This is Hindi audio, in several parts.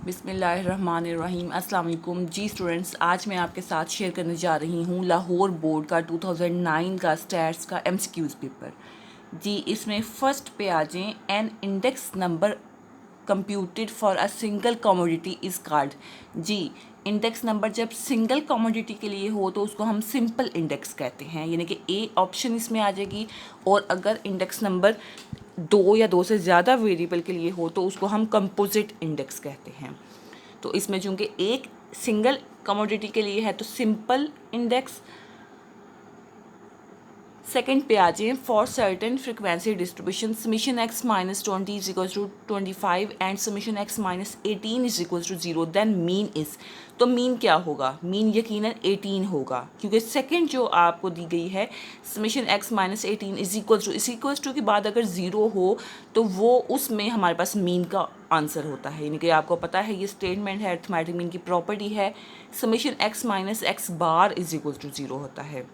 बिस्मिल्लाहिर्रहमानिर्रहीम। अस्सलाम वालेकुम जी स्टूडेंट्स, आज मैं आपके साथ शेयर करने जा रही हूँ लाहौर बोर्ड का 2009 का स्टैट्स का एमसीक्यूज़ पेपर। जी इसमें फर्स्ट पे आ जाएं, an index number computed for a single commodity is called. जी इंडेक्स नंबर जब सिंगल कमोडिटी के लिए हो तो उसको हम सिंपल इंडेक्स कहते हैं, यानी कि ए ऑप्शन इसमें आ जाएगी। और अगर इंडेक्स नंबर दो या दो से ज़्यादा वेरिएबल के लिए हो तो उसको हम कंपोजिट इंडेक्स कहते हैं। तो इसमें चूंकि एक सिंगल कमोडिटी के लिए है तो सिंपल इंडेक्स। सेकंड पे आ जाए, for certain frequency distribution summation x minus 20 is equal to 25 and summation x minus 18 is equal to 0, then mean is. तो मीन क्या होगा? मीन यकीनन 18 होगा, क्योंकि सेकंड जो आपको दी गई है summation x minus 18 is equal to के बाद अगर 0 हो तो वो उसमें हमारे पास मीन का आंसर होता है। यानी कि आपको पता है ये स्टेटमेंट है, अरिथमेटिक मीन की प्रॉपर्टी है। Summation x minus x bar is equal to 0 होता है।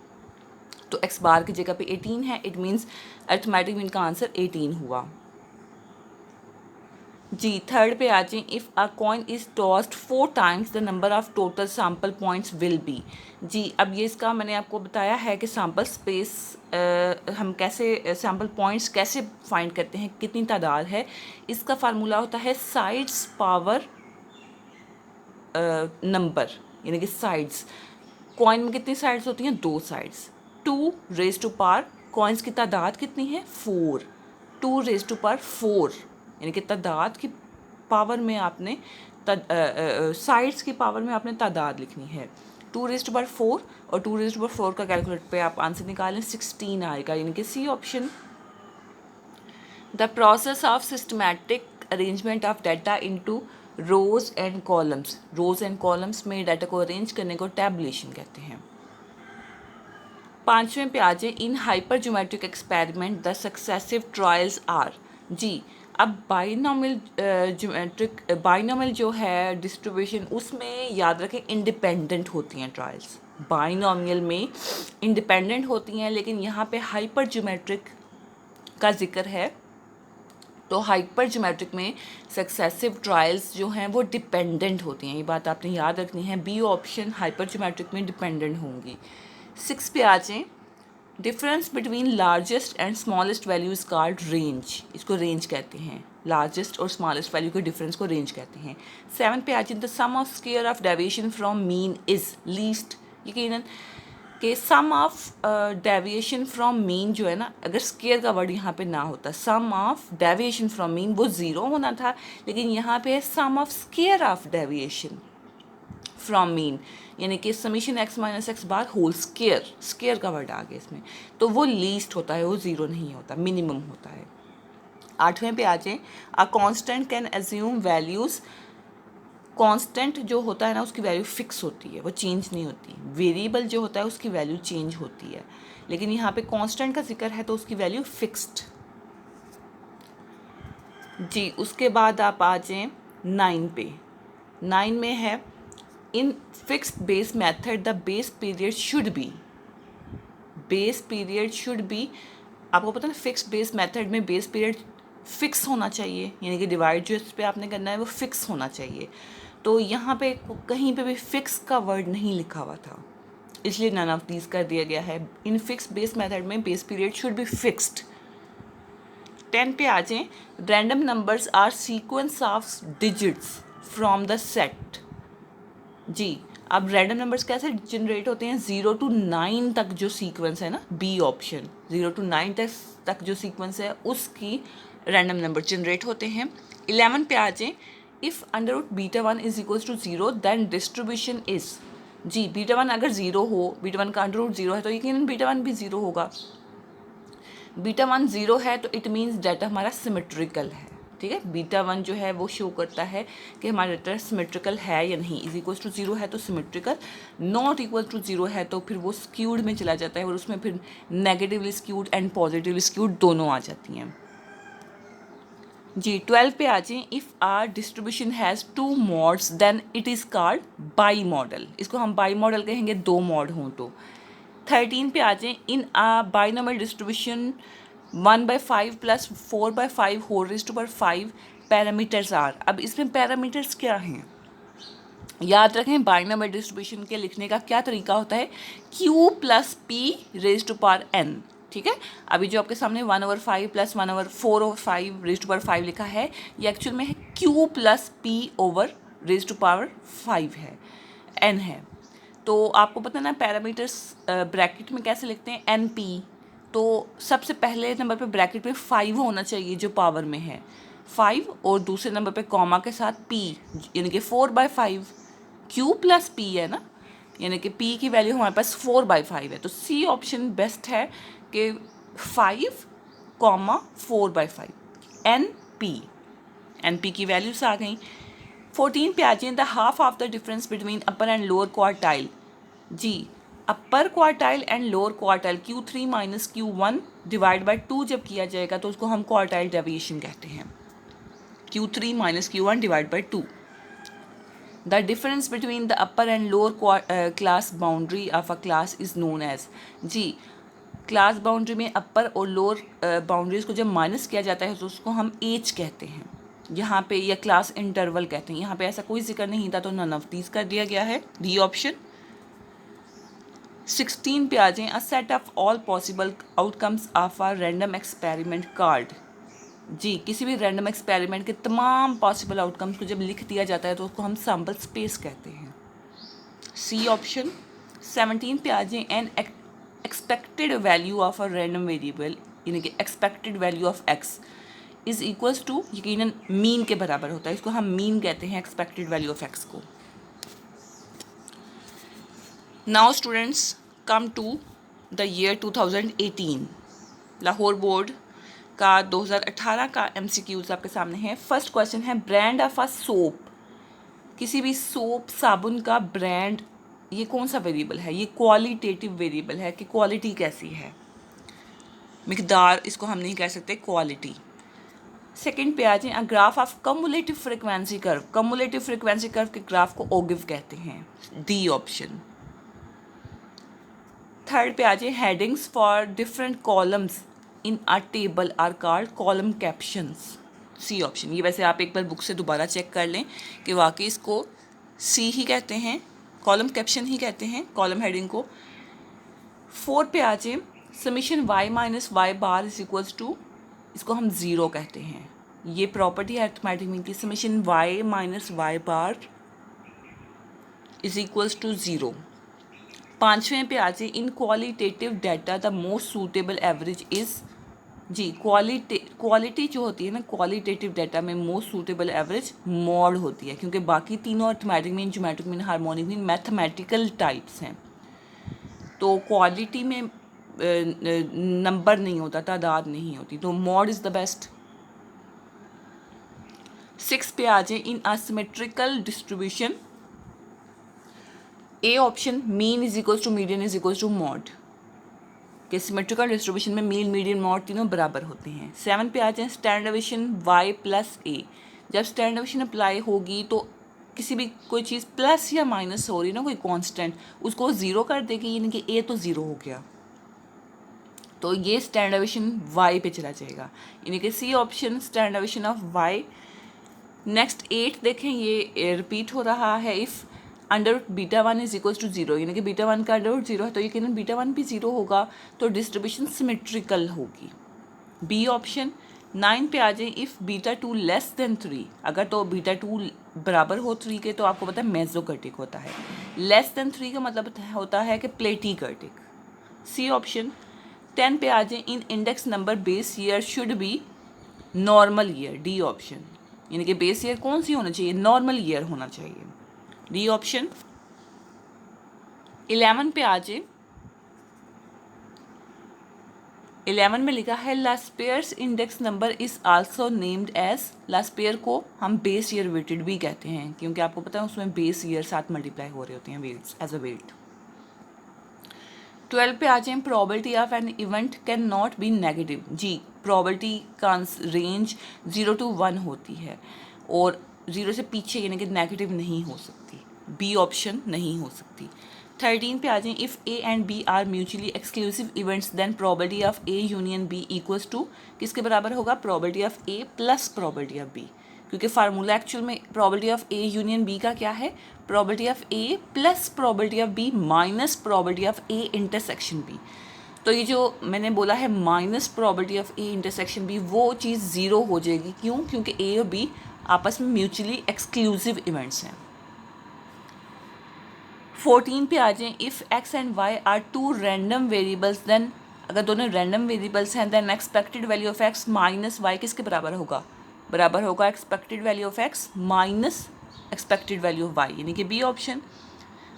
तो एक्स बार की जगह पे 18 है, इट मीन्स अरिथमेटिक मीन का आंसर 18 हुआ। जी थर्ड पे आ जाए, if a coin is tossed 4 times the number of total sample points will be. जी अब ये इसका मैंने आपको बताया है कि सैम्पल स्पेस हम कैसे सैम्पल पॉइंट्स कैसे फाइंड करते हैं, कितनी तादाद है। इसका फार्मूला होता है साइड्स पावर नंबर, यानी कि साइड्स। कॉइन में कितनी साइड्स होती हैं? 2 sides. 2 raise to power, coins की तादाद कितनी है? 4। 2 रेज टू पावर 4, यानी कि तादाद की पावर में आपने साइड्स की पावर में आपने तादाद लिखनी है। 2 रेज टू पावर 4 और 2 रेज टू पावर 4 का कैलकुलेट पे आप आंसर निकालें, 16 आएगा, यानी कि C option. The process of systematic arrangement of data into rows and columns. Rows and columns में डाटा को अरेंज करने को टैबुलेशन कहते हैं। पांचवें पे आ जाए, in hypergeometric experiment the successive trials are. जी अब बाइनोमियल जो है डिस्ट्रीब्यूशन, उसमें याद रखें इंडिपेंडेंट होती हैं ट्रायल्स। बाइनोमियल में इंडिपेंडेंट होती हैं, लेकिन यहाँ पे हाइपर ज्योमेट्रिक का जिक्र है। तो हाइपर ज्योमेट्रिक में सक्सेसिव ट्रायल्स जो हैं वो डिपेंडेंट होती हैं, ये बात आपने याद रखनी है। बी ऑप्शन हाइपर ज्योमेट्रिक में डिपेंडेंट होंगी। 6 पे आ जाएं, difference between largest and smallest value is called range. इसको रेंज कहते हैं, लार्जेस्ट और स्मॉलेस्ट वैल्यू के डिफरेंस को रेंज कहते हैं। 7 पे आ जाए, the sum of square of deviation from mean is least. यकीनन कि sum of deviation from mean जो है ना, अगर स्केयर का वर्ड यहाँ पे ना होता, sum of deviation from mean वो 0 होना था, लेकिन यहाँ पे है sum of square of deviation from mean, यानी कि summation x minus x bar whole square, square का वर्ड आ गया इसमें, तो वो लीस्ट होता है, वो 0 नहीं होता, मिनिमम होता है। 8वें पे आ जाए, a constant can assume values. Constant जो होता है ना उसकी वैल्यू फिक्स होती है, वो चेंज नहीं होती। वेरिएबल जो होता है उसकी वैल्यू चेंज होती है, लेकिन यहाँ पे कांस्टेंट का जिक्र है तो उसकी वैल्यू फिक्स्ड। जी उसके बाद आप आ जाएं 9 पे। 9 में है, in fixed base method the base period should be. Base period should be, आपको पता है फिक्स्ड बेस मेथड में बेस पीरियड फिक्स होना चाहिए, यानी कि डिवाइड जो इस पे आपने करना है वो फिक्स होना चाहिए। तो यहाँ पे कहीं पे भी फिक्स का वर्ड नहीं लिखा हुआ था, इसलिए नन ऑफ दीज कर दिया गया है। इन फिक्स बेस मेथड में base period should be fixed. 10 पे आ जाएं, random numbers are sequence of digits from the set. जी अब रैंडम नंबर्स कैसे जनरेट होते हैं? 0 to 9 तक जो सीक्वेंस है ना, बी ऑप्शन, 0 to 9 तक जो सीक्वेंस है उसकी रैंडम नंबर जनरेट होते हैं। 11 पे आ जाएं, if under root beta 1 is equals to 0 then distribution is. जी बीटा 1 अगर 0 हो, बीटा 1 का अंडर रूट 0 है तो यकीनन बीटा 1 भी 0 होगा। बीटा 1 0 है तो इट मीन्स डाटा हमारा सिमेट्रिकल है, ठीक है। बीटा 1 जो है वो शो करता है कि हमारा डाटा सिमेट्रिकल है या नहीं। इज इक्वल टू 0 है तो सिमेट्रिकल, नॉट इक्वल टू 0 है तो फिर वो स्क्यूड में चला जाता है, और उसमें फिर negatively skewed and positively skewed दोनों आ जाती हैं। जी 12 पे आ जाएं, if a distribution has 2 modes then it is called bimodal. इसको हम बाई मॉडल कहेंगे 2 मॉड हों तो। 13 पे आ जाएं, in a binomial distribution 1/5 + 4/5 whole raise to power 5 parameters are. अब इसमें पैरामीटर्स क्या हैं, याद रखें बाइनोमियल डिस्ट्रीब्यूशन के लिखने का क्या तरीका होता है, q plus p raise to power n, ठीक है। अभी जो आपके सामने 1/5 प्लस 1/4/5 रेज टू पावर 5 लिखा है, ये एक्चुअल में है q plus p over raise to power 5 है, n है। तो आपको पता ना पैरामीटर्स ब्रैकेट में कैसे लिखते हैं, एन पी। तो सबसे पहले नंबर पे ब्रैकेट में 5 होना चाहिए जो पावर में है 5, और दूसरे नंबर पे कॉमा के साथ p, यानी कि 4/5। q प्लस p है ना, यानी कि p की वैल्यू हमारे पास 4/5 है। तो सी ऑप्शन बेस्ट है कि 5, 4/5 एन पी की वैल्यूज आ गई। 14 पे आ जाए, the half of the difference between upper and lower quartile. जी, upper quartile and lower quartile Q3 minus Q1 divide by 2 जब किया जाएगा तो उसको हम क्वार्टाइल डेविएशन कहते हैं, Q3 minus Q1 divide by 2। The difference between the upper and lower class boundary of a class is known as. जी, क्लास बाउंड्री में अपर और लोअर बाउंड्रीज को जब माइनस किया जाता है तो उसको हम एज कहते हैं यहाँ पे, या क्लास इंटरवल कहते हैं। यहाँ पे ऐसा कोई जिक्र नहीं था तो नन ऑफ दीज कर दिया गया है, डी ऑप्शन। 16 पे आ जाएं, a set of all possible outcomes of a random experiment card. जी, किसी भी रैंडम एक्सपेरिमेंट के तमाम पॉसिबल आउटकम्स को जब लिख दिया जाता है तो उसको हम सैम्पल स्पेस कहते हैं, सी ऑप्शन। 17 पे आ जाएं, an expected value of a random variable, यानी कि expected value of x is equals to, यकीनन मीन के बराबर होता है, इसको हम मीन कहते हैं एक्सपेक्टेड वैल्यू ऑफ एक्स को। Now students come to the year 2018। Lahore board का 2018 का MCQs आपके सामने है। फर्स्ट क्वेश्चन है, ब्रांड ऑफ अ सोप। किसी भी सोप साबुन का ब्रांड, ये कौन सा वेरिएबल है, ये क्वालिटेटिव वेरिएबल है कि क्वालिटी कैसी है, मिकदार इसको हम नहीं कह सकते, क्वालिटी। सेकंड पे आ जाए, a graph of cumulative frequency curve. Cumulative frequency curve के ग्राफ को ओगिव कहते हैं, डी ऑप्शन। थर्ड पे आ जाए, headings for different columns in a table are called column captions, C option. ये वैसे आप एक बार बुक से दोबारा चेक कर लें कि वाकई इसको सी ही कहते हैं, कॉलम कैप्शन ही कहते हैं कॉलम हेडिंग को। फोर्थ पे आ जाए, summation y minus y bar is equals to, इसको हम ज़ीरो कहते हैं। ये प्रॉपर्टी है अर्थमेटिक मीन की, summation y minus y bar is equals to zero. पाँचवें पे आ जाए, in qualitative data the most suitable average is. जी, क्वालिटी जो होती है ना, क्वालिटेटिव डाटा में मोस्ट सूटेबल एवरेज मॉड होती है, क्योंकि बाकी तीनों arithmetic mean, geometric mean, harmonic mean mathematical types हैं। तो क्वालिटी में नंबर नहीं होता, तादाद नहीं होती, तो मॉड इज़ द बेस्ट। 6 पे आ जाए, in asymmetrical distribution, A option, mean is equals to median is equals to mode, कि सिमेट्रिकल डिस्ट्रीब्यूशन में मीन, मीडियन, मॉड तीनों बराबर होते हैं। 7 पे आ जाए, standard deviation y plus A. जब स्टैंडर्ड डेविएशन अप्लाई होगी तो किसी भी कोई चीज़ प्लस या माइनस हो रही ना, कोई कांस्टेंट, उसको ज़ीरो कर देगी, यानी कि ए तो ज़ीरो हो गया, तो ये स्टैंडर्ड डेविएशन y पे चला जाएगा, यानी कि C option, standard deviation of y। Next 8 देखें, ये रिपीट हो रहा है, if under beta 1 is equals to zero, यानी कि बीटा 1 का अंडर ज़ीरो है तो यकीनन बीटा 1 भी ज़ीरो होगा, तो डिस्ट्रीब्यूशन सिमेट्रिकल होगी, बी ऑप्शन। 9 पे आ जाए, इफ़ बीटा 2 लेस देन 3, अगर तो बीटा 2 बराबर हो 3 के तो आपको पता है मेसोकर्टिक होता है, लेस देन 3 का मतलब होता है कि प्लेटिकर्टिक, सी ऑप्शन। 10 पे आ जाए, in index number base year should be normal year, D option, यानी कि बेस ईयर कौन सी होना चाहिए, नॉर्मल ईयर होना चाहिए, डी ऑप्शन। 11 पे आ जाए, 11 में लिखा है, Laspeyres index number is also named as. लास्पेयर को हम बेस ईयर वेटेड भी कहते हैं, क्योंकि आपको पता है उसमें बेस ईयर साथ मल्टीप्लाई हो रहे होते हैं वेट्स एज अ वेट। 12 पे आ जाए, probability of an event can not be negative. जी, प्रोबेबिलिटी का रेंज 0 to 1 होती है और 0 से पीछे यानी कि नेगेटिव नहीं हो सकती, बी ऑप्शन नहीं हो सकती। 13 पे आ जाए, if A and B are mutually exclusive events then probability of A union B equals to, किसके बराबर होगा, probability of A plus probability of B, क्योंकि फार्मूला एक्चुअल में probability of A union B का क्या है, probability of A plus probability of B minus probability of A intersection B. तो ये जो मैंने बोला है minus probability of A intersection B, वो चीज़ ज़ीरो हो जाएगी। क्यों? क्योंकि ए और बी आपस में म्यूचुअली एक्सक्लूसिव इवेंट्स हैं। 14 पे आ जाएं, if x and y are two random variables then, अगर दोनों रैंडम वेरिएबल्स हैं then expected value of x minus y किसके बराबर होगा, बराबर होगा expected value of x minus expected value of y, यानी कि बी ऑप्शन।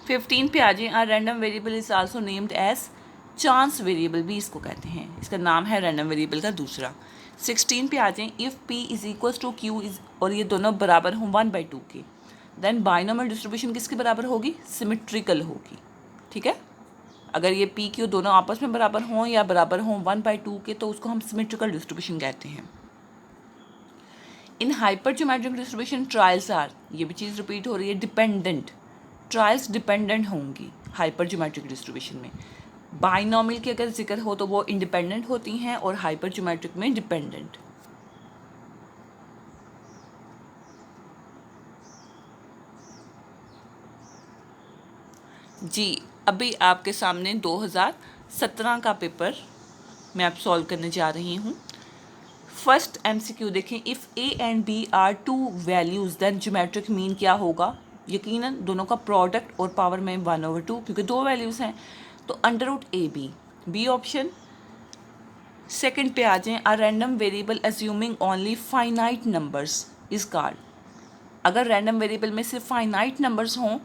15 पे आ जाएं, a random variable is also named as chance variable, भी इसको कहते हैं, इसका नाम है रैंडम वेरिएबल का दूसरा। 16 पे आ जाएं, if p is equals to q is, और ये दोनों बराबर हों 1/2 के, देन बाइनोमियल डिस्ट्रीब्यूशन किसके बराबर होगी, सिमेट्रिकल होगी। ठीक है, अगर ये पी क्यू दोनों आपस में बराबर हों या बराबर हों 1/2 के, तो उसको हम सिमेट्रिकल डिस्ट्रीब्यूशन कहते हैं। In hypergeometric distribution trials are, ये भी चीज़ रिपीट हो रही है, डिपेंडेंट, ट्रायल्स डिपेंडेंट होंगी हाइपर ज्योमेट्रिक डिस्ट्रीब्यूशन में। बाइनोमियल की अगर जिक्र हो तो वो इंडिपेंडेंट होती हैं और हाइपर ज्योमेट्रिक में डिपेंडेंट। जी, अभी आपके सामने 2017 का पेपर मैं अब सॉल्व करने जा रही हूँ। फर्स्ट एमसीक्यू देखें, if A and B are two values then geometric mean क्या होगा, यकीनन दोनों का प्रोडक्ट और पावर में 1/2, क्योंकि दो वैल्यूज़ हैं तो under root A B, B option. Second पे आ जाएं, a random variable assuming only finite numbers is called, अगर रैंडम वेरिएबल में सिर्फ फाइनाइट नंबर्स हों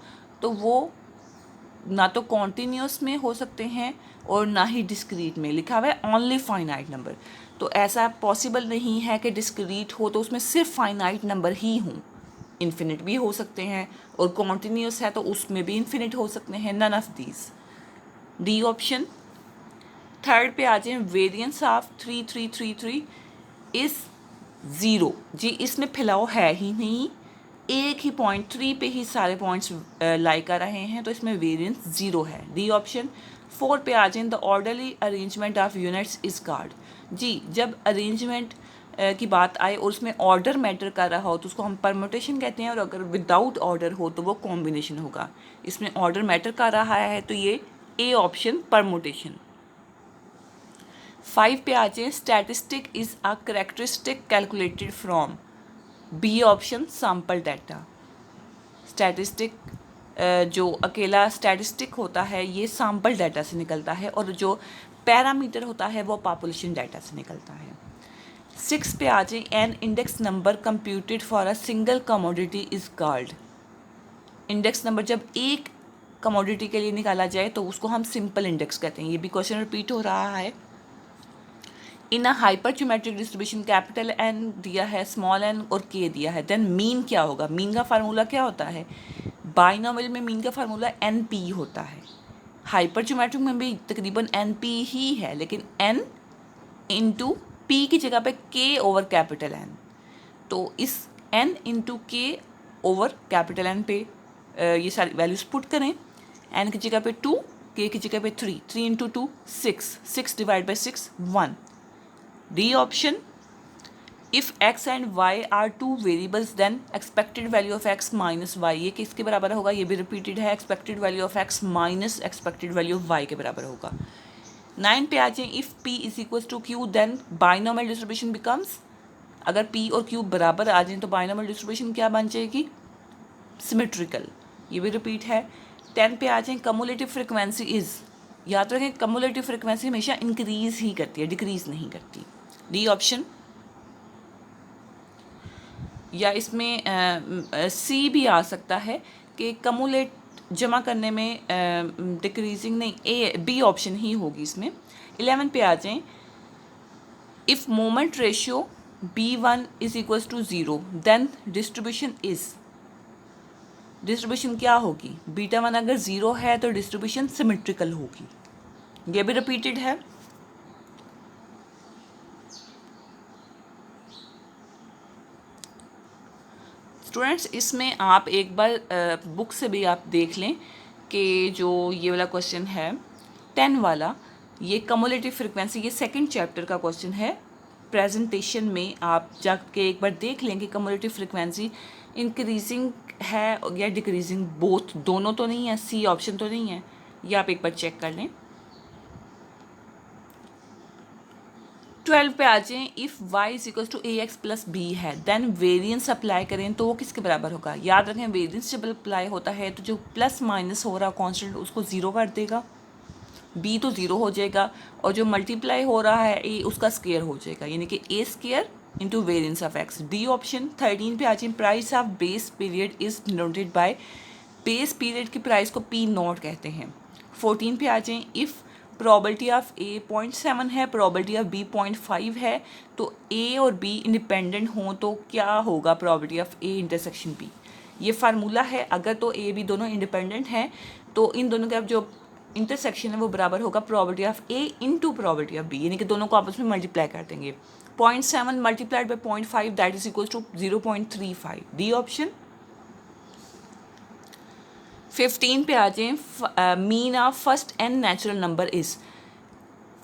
तो वो ना तो कॉन्टीन्यूस में हो सकते हैं और ना ही डिस्क्रीट में, लिखा हुआ है ओनली फाइनाइट नंबर, तो ऐसा पॉसिबल नहीं है कि डिस्क्रीट हो तो उसमें सिर्फ फाइनाइट नंबर ही हों, इन्फिनिट भी हो सकते हैं, और कॉन्टीन्यूस है तो उसमें भी इन्फिनिट हो सकते हैं, none of these, D option. Third पे आ जाएं, वेरिएंस ऑफ 3 इज़ 0, जी इसमें फैलाव है ही नहीं, एक ही पॉइंट 3 पे ही सारे पॉइंट्स लाई कर रहे हैं, तो इसमें वेरिएंस 0 है, डी ऑप्शन। 4 पे आ जाएं, the orderly arrangement of units is called, जी जब अरेंजमेंट की बात आए और उसमें ऑर्डर मैटर कर रहा हो तो उसको हम परमुटेशन कहते हैं, और अगर विदाउट ऑर्डर हो तो वो कॉम्बिनेशन होगा, इसमें ऑर्डर मैटर कर रहा है तो ये ए ऑप्शन परमुटेशन। 5 पे आ जाए, statistic is a characteristic calculated from, B option sample data. Statistic जो अकेला स्टैटिस्टिक होता है ये सैम्पल डाटा से निकलता है, और जो पैरामीटर होता है वो पॉपुलेशन डाटा से निकलता है। 6 पे आ जाए, an index number computed for a single commodity is called, index number जब एक कमोडिटी के लिए निकाला जाए तो उसको हम सिंपल इंडेक्स कहते हैं, ये भी क्वेश्चन रिपीट हो रहा है। In a hypergeometric distribution capital N दिया है, स्मॉल एन और के दिया है, देन मीन क्या होगा, मीन का फार्मूला क्या होता है, बाइनोमियल में मीन का फार्मूला एन पी होता है, हाइपर ज्योमेट्रिक में भी तकरीबन एन पी ही है, लेकिन एन इंटू पी की जगह पे के ओवर कैपिटल एन, तो इस N into K over capital N पे ये सारी वैल्यूज पुट करें, एन की जगह पे 2, के की जगह पे 3, 3 into 2 6, 6 divide by 6 1, D option. If x and y are two variables then expected value of x minus y, ये किसके बराबर होगा, ये भी रिपीटेड है, expected value of x minus expected value of y के बराबर होगा। 9 पे आ जाए, if p is equal to q then binomial distribution becomes, अगर पी और क्यू बराबर आ जाए तो बाइनोमियल डिस्ट्रीब्यूशन क्या बन जाएगी, सिमेट्रिकल, ये भी रिपीट है। 10 पे आ जाए, कम्युलेटिव फ्रिक्वेंसी इज़, याद रखें कम्युलेटिव फ्रिक्वेंसी हमेशा इंक्रीज ही करती है, डिक्रीज नहीं करती, डी ऑप्शन। या इसमें सी भी आ सकता है कि कम्युलेट जमा करने में डिक्रीजिंग नहीं, ए बी ऑप्शन ही होगी इसमें। 11 पे आ जाएं, if moment ratio b1 is equals to 0 then distribution is, distribution क्या होगी, β1 अगर 0 है तो डिस्ट्रीब्यूशन सिमेट्रिकल होगी, ये भी रिपीटेड है। स्टूडेंट्स इसमें आप एक बार बुक से भी आप देख लें कि जो ये वाला क्वेश्चन है 10 वाला, ये कम्युलेटिव फ्रिक्वेंसी, ये सेकंड चैप्टर का क्वेश्चन है, प्रेजेंटेशन में आप जाके एक बार देख लें कि कम्युलेटिव फ्रिक्वेंसी इंक्रीजिंग है या डिक्रीजिंग, बोथ, दोनों तो नहीं है, सी ऑप्शन तो नहीं है, ये आप एक बार चेक कर लें। 12 पे आ जाएं, if y is equal to a x plus b है, देन वेरिएंस अप्लाई करें तो वो किसके बराबर होगा। याद रखें वेरिएंस जब अप्लाई होता है तो जो प्लस माइनस हो रहा कॉन्स्टेंट उसको ज़ीरो कर देगा, b तो ज़ीरो हो जाएगा, और जो मल्टीप्लाई हो रहा है a उसका स्केयर हो जाएगा, यानी कि a square into variance of x। D option. 13 पे आ जाए, price of base period is denoted by, base period की प्राइस को पी नॉट कहते हैं। 14 पे आ जाएं, इफ़ प्रोबेबिलिटी ऑफ ए 0.7 है, प्रोबेबिलिटी ऑफ बी 0.5 है, तो ए और बी इंडिपेंडेंट हों तो क्या होगा probability of A intersection B. ये फार्मूला है, अगर तो ए बी दोनों इंडिपेंडेंट हैं तो इन दोनों का जो इंटरसेक्शन है वो बराबर होगा probability of A into probability of B, यानी कि दोनों को आपस में मल्टीप्लाई कर देंगे। 0.7 multiplied by 0.5 that is equal to 0.35, D option. 15 पे आ जाएं, mean of first n natural number is,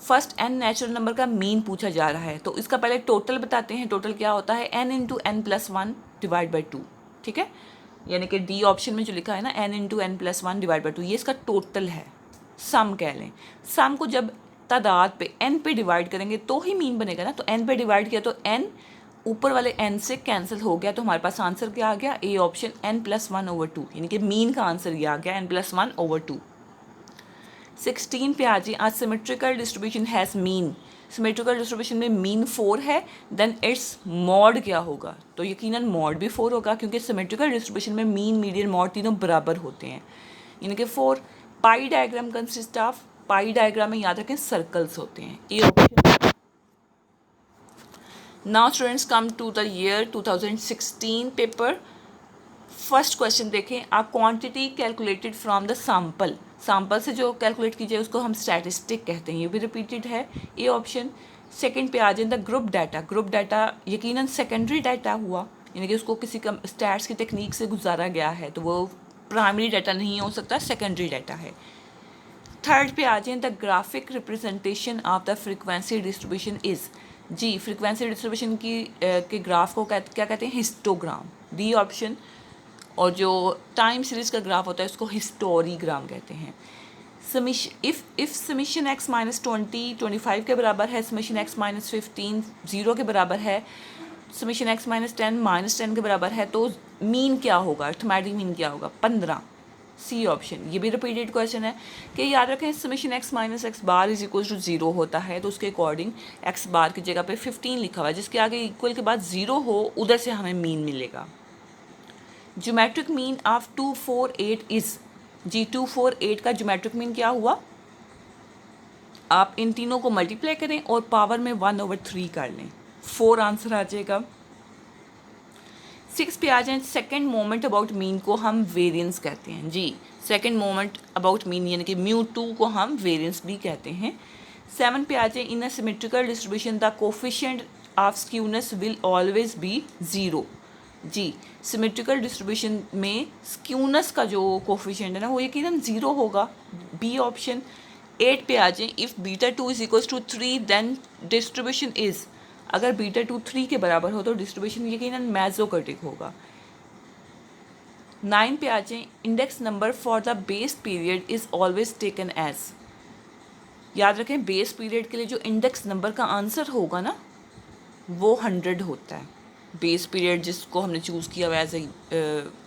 first n natural number का मीन पूछा जा रहा है तो इसका पहले टोटल बताते हैं। टोटल क्या होता है, n into n plus one divide by two, ठीक है, यानी कि डी ऑप्शन में जो लिखा है ना n into n plus one divide by two, ये इसका टोटल है, सम कह लें। सम को जब तादाद पे एन पे डिवाइड करेंगे तो ही मीन बनेगा ना, तो एन पे डिवाइड किया तो एन ऊपर वाले एन से कैंसिल हो गया, तो हमारे पास आंसर क्या आ गया, A option n plus one over two, यानी कि मीन का आंसर ये आ गया n plus one over two. 16 पे आ जाए, आज symmetrical distribution has mean, symmetrical distribution में मीन 4 है, देन इट्स मॉड क्या होगा, तो यकीनन मॉड भी 4 होगा क्योंकि सिमेट्रिकल डिस्ट्रीब्यूशन में मीन मीडियन मॉड तीनों बराबर होते हैं, यानी कि 4। Pie diagram consist of, pie diagram में याद रखें सर्कल्स होते हैं, A option. Now students come to the year 2016 paper. First question देखें, a quantity calculated from the sample, sample से जो कैलकुलेट की जाए उसको हम स्टैटिस्टिक कहते हैं, ये भी रिपीटेड है, ए ऑप्शन। सेकंड पे आ जाए the group data, group data यकीनन सेकेंडरी डाटा हुआ, यानी कि उसको किसी का स्टैट्स की टेक्निक से गुजारा गया है तो वो प्राइमरी डाटा नहीं हो सकता, सेकेंडरी डाटा है। थर्ड पे आ जाए, the graphic representation of the frequency distribution is, जी फ्रीक्वेंसी डिस्ट्रीब्यूशन की के ग्राफ को क्या कहते हैं, हिस्टोग्राम, डी ऑप्शन। और जो टाइम सीरीज का ग्राफ होता है उसको हिस्टोरीग्राम कहते हैं। इफ़ समीशन एक्स माइनस 25 के बराबर है, समीशन एक्स माइनस 15 0 के बराबर है, समीशन एक्स माइनस 10 के बराबर है, तो मीन क्या होगा, अर्थमेटिक मीन क्या होगा, 15, सी ऑप्शन। ये भी रिपीटेड क्वेश्चन है कि याद रखें summation x minus x bar is equal to 0 होता है तो उसके अकॉर्डिंग एक्स बार की जगह पे 15 लिखा हुआ है, जिसके आगे इक्वल के बाद 0 हो उधर से हमें मीन मिलेगा। ज्योमेट्रिक मीन ऑफ 248 इज, जी 248 का ज्योमेट्रिक मीन क्या हुआ, आप इन तीनों को मल्टीप्लाई करें और पावर में 1/3 कर लें, 4 आंसर आ जाएगा। 6 पे आ जाए, सेकेंड मोमेंट अबाउट मीन को हम वेरिएंस कहते हैं, जी सेकेंड मोमेंट अबाउट मीन यानी कि μ2 को हम वेरिएंस भी कहते हैं। 7 पे आ जाए, in a symmetrical distribution the coefficient of skewness will always be 0, जी सिमेट्रिकल डिस्ट्रीब्यूशन में स्क्यूनेस का जो कोफिशिएंट है ना वो यकीनन 0 होगा, बी ऑप्शन। 8 पे आ जाए, if beta 2 is equals to 3 then distribution is, अगर बीटा 2 3 के बराबर हो तो डिस्ट्रीब्यूशन यकीनन मेसोकर्टिक होगा। 9 पे आ जाए, index number for the base period is always taken as, याद रखें बेस पीरियड के लिए जो इंडेक्स नंबर का आंसर होगा ना वो 100 होता है, बेस पीरियड जिसको हमने चूज़ किया हुआ एज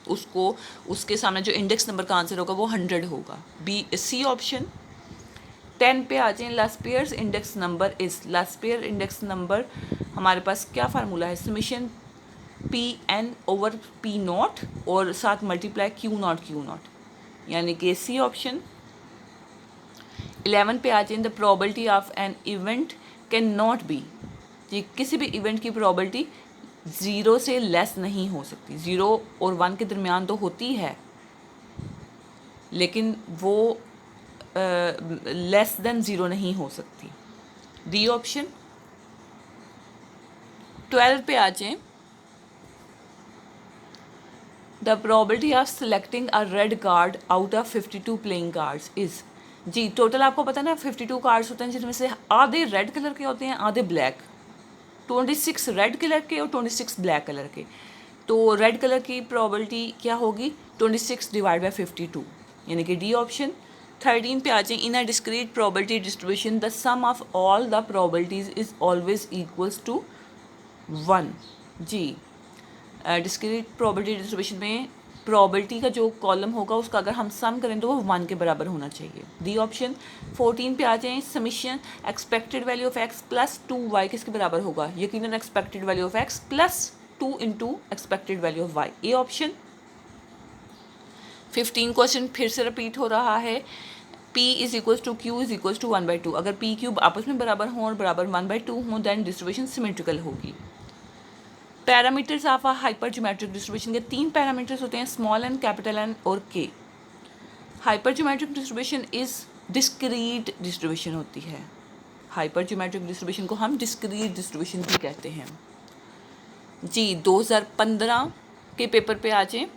उसको उसके सामने जो इंडेक्स नंबर का आंसर होगा वो 100 होगा, बी सी ऑप्शन। 10 पे आ जाए, Laspeyres index number is, Laspeyres index number हमारे पास क्या फार्मूला है, summation p n over p naught और साथ मल्टीप्लाई क्यू नॉट, यानी कि सी ऑप्शन। 11 पे आ जाए, the probability of an event can not be, जी किसी भी इवेंट की प्रोबेबिलिटी 0 से लेस नहीं हो सकती, 0 और 1 के दरमियान तो होती है लेकिन वो लेस देन 0 नहीं हो सकती, डी ऑप्शन। 12 पे आ जाएं, the probability of selecting a red card out of 52 playing cards is, जी टोटल आपको पता है ना 52 कार्ड्स होते हैं जिनमें से आधे रेड कलर के होते हैं आधे ब्लैक, 26 रेड कलर के और 26 ब्लैक कलर के। तो रेड कलर की प्रोबेबिलिटी क्या होगी, 26 डिवाइड बाई 52, यानी कि डी ऑप्शन। 13 पे आ जाए, in a discrete probability distribution the sum of all the probabilities is always equals to 1। जी, डिस्क्रीट प्रोबेबिलिटी डिस्ट्रीब्यूशन में प्रोबेबिलिटी का जो कॉलम होगा उसका अगर हम सम करें तो वो 1 के बराबर होना चाहिए, डी ऑप्शन। 14 पे आ जाएं, summation expected value of x plus 2y किसके बराबर होगा, यकीनन expected value of x plus 2 into expected value of y, A option. 15 question फिर से रिपीट हो रहा है, P is equals to Q is equals to 1/2। अगर P क्यूब आपस में बराबर हों और बराबर 1/2 हों देन डिस्ट्रीब्यूशन सिमेट्रिकल होगी। Parameters of a hypergeometric distribution के 3 पैरामीटर्स होते हैं, स्मॉल एन, कैपिटल एन और के। Hyper geometric distribution is discrete distribution होती है, हाइपर ज्योमेट्रिक डिस्ट्रीब्यूशन को हम डिस्क्रीट डिस्ट्रीब्यूशन भी कहते हैं। जी, 2015 के पेपर पे आ जाए,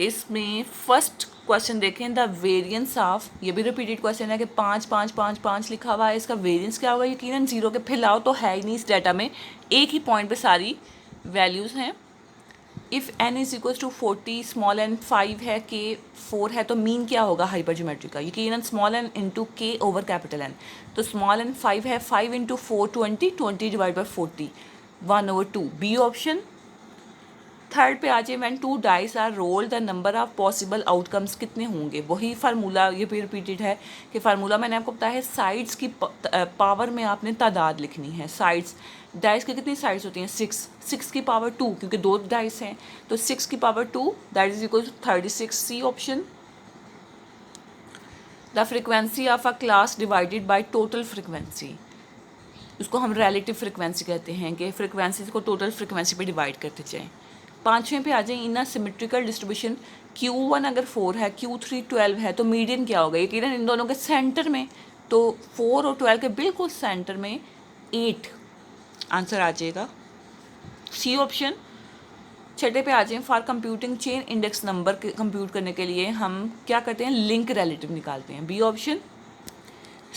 इसमें फर्स्ट क्वेश्चन देखें, द वेरिएंस ऑफ, ये भी रिपीटेड क्वेश्चन है कि 5 5 5 5 लिखा हुआ है, इसका वेरिएंस क्या होगा, यकीनन 0 के फिलहाल तो है ही नहीं इस डाटा में, एक ही पॉइंट पे सारी वैल्यूज़ हैं। If n is equals to 40, small n 5 है, k 4 है, तो मीन क्या होगा हाइपर ज्योमेट्री का, यकीनन small n into K over capital n। तो स्मॉल n 5 है, 5 into 4 20, 20 divide by 40, 1/2, B option. Third पे आ जाए, when 2 dice are rolled the number of possible outcomes कितने होंगे, वही फार्मूला ये भी रिपीटेड है कि फार्मूला मैंने आपको बताया है, साइड्स की पावर में आपने तादाद लिखनी है, साइड्स, डाइस की कितनी साइड्स होती हैं, 6 की पावर 2, क्योंकि 2 डाइस हैं तो 6 की power 2 that is equal to 36, C option. The frequency of a class divided by total frequency, उसको हम रिलेटिव फ्रिक्वेंसी कहते हैं कि फ्रिक्वेंसीज को टोटल फ्रिक्वेंसी पे डिवाइड करते जाएँ। 5वें पे आ जाए, इन सिमेट्रिकल डिस्ट्रीब्यूशन Q1 अगर 4 है, Q3 12 है, तो मीडियन क्या होगा, यकीनन इन दोनों के सेंटर में, तो 4 और 12 के बिल्कुल सेंटर में 8 आंसर आ जाएगा, सी ऑप्शन। छठे पे आ जाए, for computing chain index number compute करने के लिए हम क्या करते हैं, लिंक रिलेटिव निकालते हैं, बी ऑप्शन।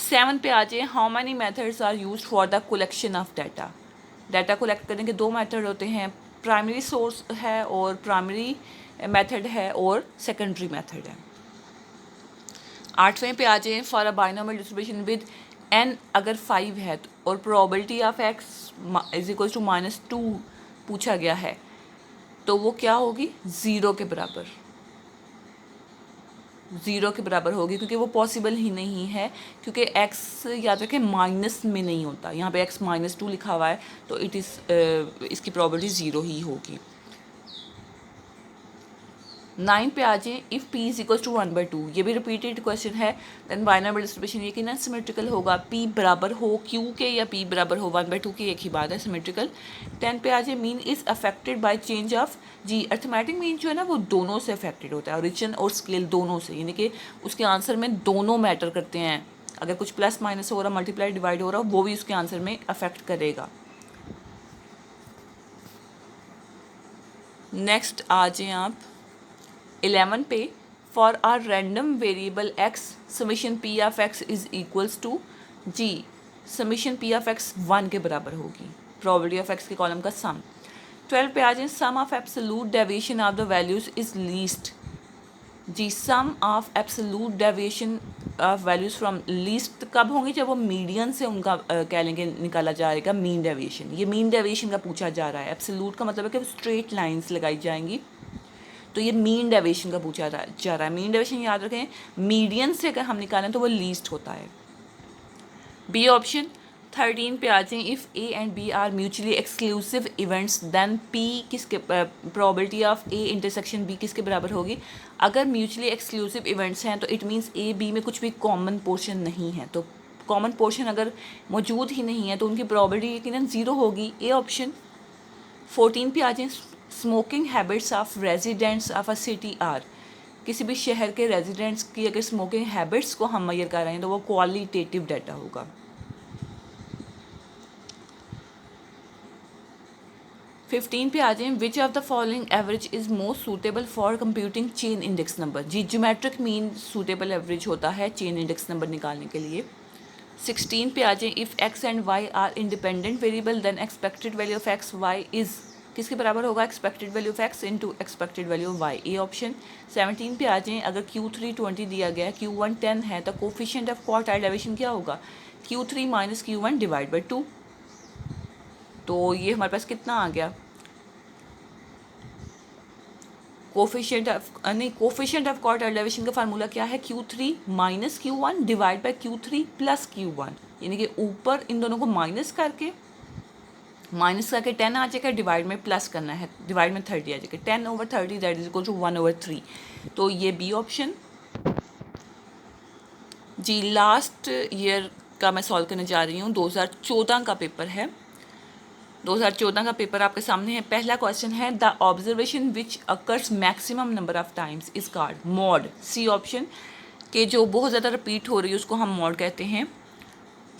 7 पे आ जाए, how many methods are used for the collection of data, data collect करने के 2 मेथड होते हैं, प्राइमरी सोर्स है और प्राइमरी मेथड है और सेकेंडरी मेथड है। 8वें पे आ जाए, for a binomial distribution with n अगर 5 है और probability of x is equal to -2 पूछा गया है, तो वो क्या होगी, 0 के बराबर, 0 के बराबर होगी, क्योंकि वो पॉसिबल ही नहीं है, क्योंकि x याद रखें माइनस में नहीं होता, यहाँ पे x -2 लिखा हुआ है, तो इट इज़ इसकी प्रोबेबिलिटी 0 ही होगी। 9 पे आ जाए, if p is equal to 1/2, ये भी रिपीटेड क्वेश्चन है, देन बाइनोमियल डिस्ट्रीब्यूशन यकीनन सिमेट्रिकल होगा, p बराबर हो q के या p बराबर हो 1/2 की, एक ही बात है, सिमेट्रिकल। 10 पे आ जाए, mean is affected by change of, जी अर्थमेटिक मीन जो है ना वो दोनों से अफेक्टेड होता है, ओरिजिन और स्केल दोनों से, यानी कि उसके आंसर में दोनों मैटर करते हैं, अगर कुछ प्लस माइनस हो रहा, मल्टीप्लाई डिवाइड हो रहा, वो भी उसके आंसर में अफेक्ट करेगा। नेक्स्ट आ जाए आप 11 पे, for are random variable x summation p of x is equals to, जी समीशन p ऑफ x 1 के बराबर होगी, प्रोबेबिलिटी ऑफ x के कॉलम का सम। 12 पे आ जाए, sum of absolute deviation of the values is least, जी sum of absolute deviation of values from least कब होंगे, जब वो मीडियन से उनका कह लेंगे निकाला जाएगा मीन डेविएशन, ये मीन डेविएशन का पूछा जा रहा है, एब्सोलूट का मतलब है कि स्ट्रेट लाइंस लगाई जाएंगी, तो ये मीन डेविएशन का पूछा जा रहा है। मीन डेविएशन याद रखें, मीडियन से अगर हम निकालें तो वो लीस्ट होता है, बी ऑप्शन। 13 पे आ जाएं, if A and B are mutually exclusive events then P किसके, probability of A intersection B किसके बराबर होगी, अगर म्यूचुअली एक्सक्लूसिव इवेंट्स हैं तो इट मीन्स ए बी में कुछ भी कॉमन पोर्शन नहीं है, तो कॉमन पोर्शन अगर मौजूद ही नहीं है तो उनकी प्रोबेबिलिटी यकीनन 0 होगी, ए ऑप्शन। 14 पे आ जाएं, smoking habits of residents of a city are, किसी भी शहर के रेजिडेंट्स की अगर स्मोकिंग हैबिट्स को हम मेजर कर रहे हैं तो वो क्वालिटेटिव डाटा होगा। 15 पे आ जाएं, which of the following average is most suitable for computing chain index number. जी, ज्योमेट्रिक मीन सूटेबल एवरेज होता है चेन इंडेक्स नंबर निकालने के लिए। 16 पे आ जाएं, if x and y are independent variable then expected value of x y is किसके बराबर होगा, expected value of x into expected value of y, A option. 17 पे आ जाएं, अगर Q3 20 दिया गया है, Q1 10 है, तो कोफिशिएंट ऑफ क्वार्टाइल डेविएशन क्या होगा, Q3 minus Q1 divide by 2। तो ये हमारे पास कितना आ गया, कोफिशिएंट ऑफ क्वार्टाइल डेविएशन का फार्मूला क्या है, Q3 minus Q1 divide by Q3 plus Q1, यानी कि ऊपर इन दोनों को माइनस करके 10 आ जाएगा, डिवाइड में प्लस करना है, डिवाइड में 30 आ जाएगा, 10/30 दैट इज इक्वल टू 1/3। तो ये बी ऑप्शन। जी, लास्ट ईयर का मैं सॉल्व करने जा रही हूँ, 2014 का पेपर है। 2014 का पेपर आपके सामने है। पहला क्वेश्चन है, the observation which occurs maximum number of times is called mode, C option, के जो बहुत ज़्यादा रिपीट हो रही है उसको हम मॉड कहते हैं।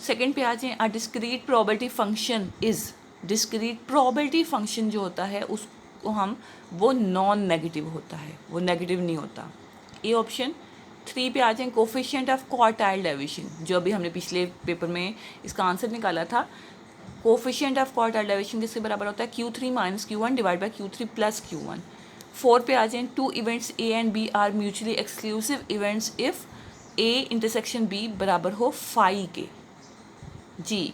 सेकेंड पे आ जाए, अ discrete probability function is, discrete probability function जो होता है उसको हम, वो नॉन नेगेटिव होता है, वो नेगेटिव नहीं होता, ए ऑप्शन। 3 पे आ जाए, कोफिशिएंट ऑफ क्वार्टाइल डेविएशन, जो अभी हमने पिछले पेपर में इसका आंसर निकाला था, कोफिशिएंट ऑफ क्वार्टाइल डेविएशन किसके बराबर होता है, Q3 minus Q1 divide by Q3 plus Q1। 4 पे आ जाए, two events A and B are mutually exclusive events if A intersection B बराबर हो फाई के। जी,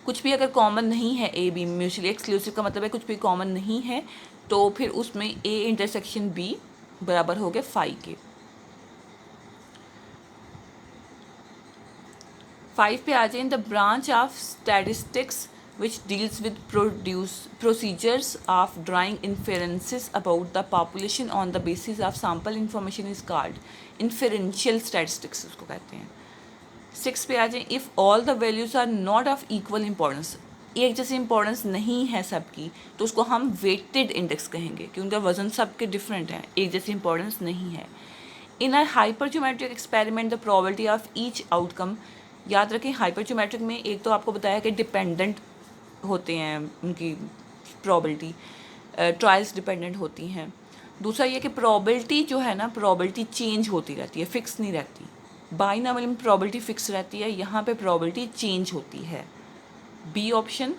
कुछ भी अगर कॉमन नहीं है ए बी, म्यूचुअली एक्सक्लूसिव का मतलब है कुछ भी कॉमन नहीं है, तो फिर उसमें ए इंटरसेक्शन बी बराबर हो गए फाई के। 5 पे आ जाए, the branch of statistics which deals with procedures of drawing inferences about the population on the basis of sample information is called inferential statistics, उसको कहते हैं। 6 पे आ जाए, if all the values are not of equal importance, एक जैसी इंपॉर्टेंस नहीं है सबकी, तो उसको हम वेटेड इंडेक्स कहेंगे, क्योंकि उनका वजन सबके डिफरेंट है, एक जैसी इंपॉर्टेंस नहीं है। In a hypergeometric experiment the probability of each outcome, याद रखें हाइपरज्योमेट्रिक में एक तो आपको बताया कि डिपेंडेंट होते हैं उनकी प्रोबेबिलिटी, ट्रायल्स डिपेंडेंट होती हैं। दूसरा ये कि प्रोबेबिलिटी जो है ना, प्रोबेबिलिटी चेंज होती रहती है, फिक्स नहीं रहती। बाइनॉमिनल में प्रोबेबिलिटी फिक्स रहती है, यहाँ पे प्रोबेबिलिटी चेंज होती है, बी ऑप्शन।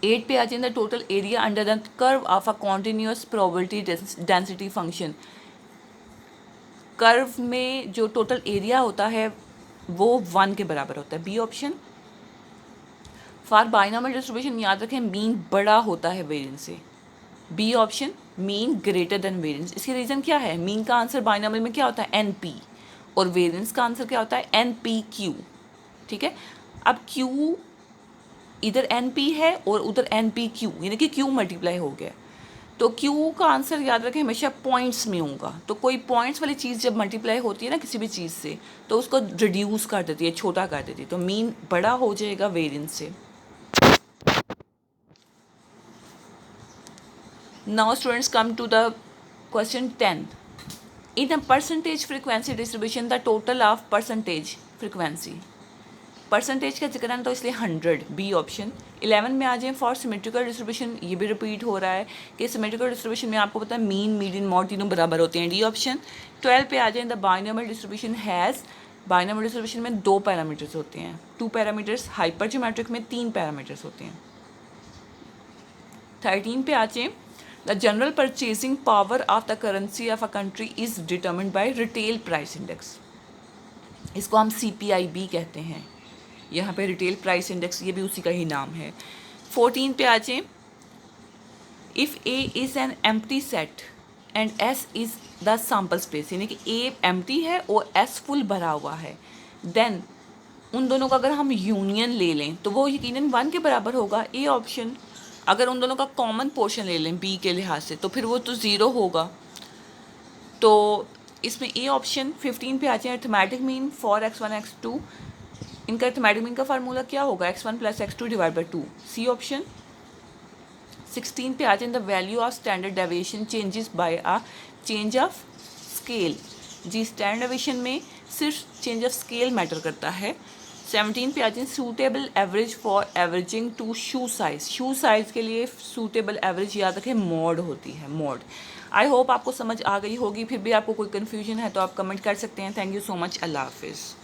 8 पे आ जाए, the total area under the curve of a continuous probability density function, curve में जो टोटल एरिया होता है वो 1 के बराबर होता है, B option. For binominal distribution याद रखें मीन बड़ा होता है वेरिएंस से, B option, mean greater than variance. इसकी रीज़न क्या है, मीन का आंसर बाइनॉमिनल में क्या होता है, NP, और वेरिएंस का आंसर क्या होता है, NPQ, ठीक है। अब Q इधर NP है और उधर NPQ, यानी कि Q मल्टीप्लाई हो गया, तो Q का आंसर याद रखें हमेशा पॉइंट्स में होगा। तो कोई पॉइंट्स वाली चीज़ जब मल्टीप्लाई होती है ना किसी भी चीज़ से, तो उसको रिड्यूस कर देती है, छोटा कर देती है, तो मीन बड़ा हो जाएगा वेरिएंस से। Now students come to the question 10। In a percentage frequency distribution the total of percentage frequency, percentage का जिक्र है तो इसलिए 100, बी ऑप्शन। 11 में आ जाए, फॉर सिमेट्रिकल डिस्ट्रीब्यूशन, ये भी रिपीट हो रहा है कि सिमेट्रिकल डिस्ट्रीब्यूशन में आपको पता है मीन मीडियन मॉड तीनों बराबर होते हैं, डी ऑप्शन। 12 पे आ जाए, the binomial distribution has, binomial distribution में 2 पैरामीटर्स होते हैं, 2 पैरामीटर्स, हाइपरज्योमेट्रिक में 3 पैरामीटर्स होते हैं। 13 पे आ जाए, the general purchasing power of the currency of a country is determined by retail price index, इसको हम CPIB कहते हैं, यहाँ पे रिटेल प्राइस इंडेक्स, ये भी उसी का ही नाम है। 14 पे आ जाए, if A is an empty set and S is the sample space, यानी कि A एम्प्टी है और S फुल भरा हुआ है, देन उन दोनों का अगर हम यूनियन ले लें तो वो यकीनन 1 के बराबर होगा, ए ऑप्शन। अगर उन दोनों का कॉमन पोर्शन ले लें B के लिहाज से तो फिर वो तो 0 होगा, तो इसमें ए ऑप्शन। 15 पे आ जाए, arithmetic mean for x1 x2, इनका अर्थमेटिक मीन का फार्मूला क्या होगा, x1 + x2 divide by 2, C option. 16 पे आ जाए, the value of standard deviation changes by a change of scale, जी स्टैंडर्ड डेविएशन में सिर्फ चेंज ऑफ स्केल मैटर करता है, 17 पे आ जाए, suitable average for averaging to shoe size. Shoe size के लिए सूटेबल एवरेज याद रखें मॉड होती है, मॉड। आई होप आपको समझ आ गई होगी। फिर भी आपको कोई कन्फ्यूजन है तो आप कमेंट कर सकते हैं। Thank you so much. अल्लाह हाफिज़।